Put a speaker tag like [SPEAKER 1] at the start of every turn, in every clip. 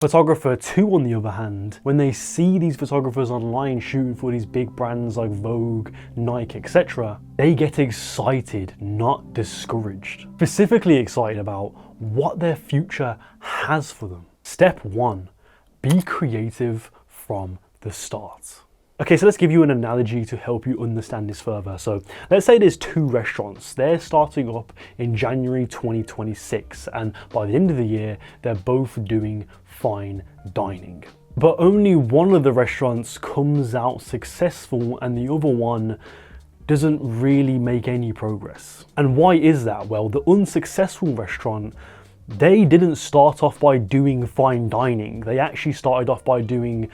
[SPEAKER 1] Photographer 2, on the other hand, when they see these photographers online shooting for these big brands like Vogue, Nike, etc., they get excited, not discouraged. Specifically excited about what their future has for them. Step 1, be creative from the start. Okay, so let's give you an analogy to help you understand this further. So let's say there's 2 restaurants. They're starting up in January 2026, and by the end of the year, they're both doing fine dining. But only one of the restaurants comes out successful and the other one doesn't really make any progress. And why is that? Well, the unsuccessful restaurant, they didn't start off by doing fine dining. They actually started off by doing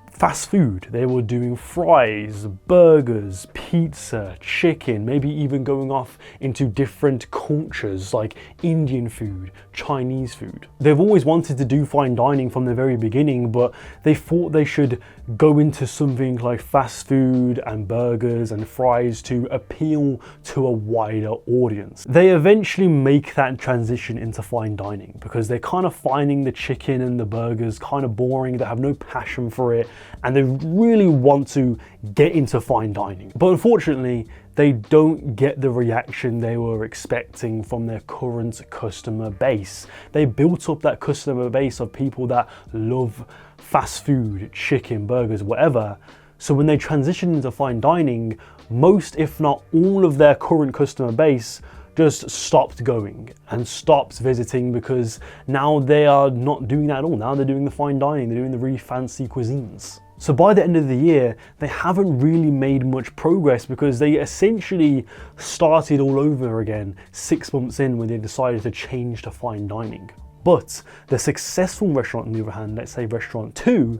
[SPEAKER 1] fast food. They were doing fries, burgers, pizza, chicken, maybe even going off into different cultures like Indian food, Chinese food. They've always wanted to do fine dining from the very beginning, but they thought they should go into something like fast food and burgers and fries to appeal to a wider audience. They eventually make that transition into fine dining because they're kind of finding the chicken and the burgers kind of boring. They have no passion for it, and they really want to get into fine dining. But unfortunately, they don't get the reaction they were expecting from their current customer base. They built up that customer base of people that love fast food, chicken, burgers, whatever. So when they transition into fine dining, most, if not all of their current customer base just stopped going and stopped visiting because now they are not doing that at all. Now they're doing the fine dining, they're doing the really fancy cuisines. So by the end of the year, they haven't really made much progress because they essentially started all over again 6 months in when they decided to change to fine dining. But the successful restaurant, on the other hand, let's say restaurant 2,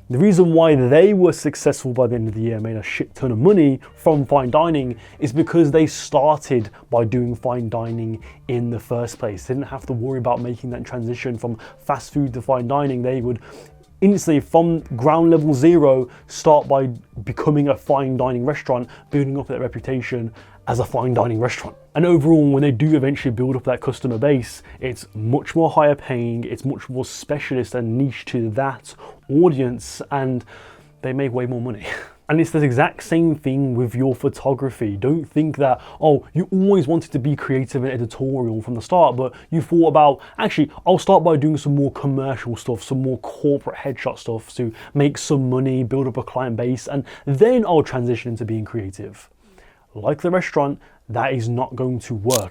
[SPEAKER 1] the reason why they were successful by the end of the year, made a shit ton of money from fine dining, is because they started by doing fine dining in the first place. They didn't have to worry about making that transition from fast food to fine dining. They would instantly, from ground level zero, start by becoming a fine dining restaurant, building up that reputation as a fine dining restaurant. And overall, when they do eventually build up that customer base, it's much more higher paying, it's much more specialist and niche to that audience, and they make way more money. And it's the exact same thing with your photography. Don't think that, oh, you always wanted to be creative and editorial from the start, but you thought about, actually, I'll start by doing some more commercial stuff, some more corporate headshot stuff to make some money, build up a client base, and then I'll transition into being creative. Like the restaurant, that is not going to work.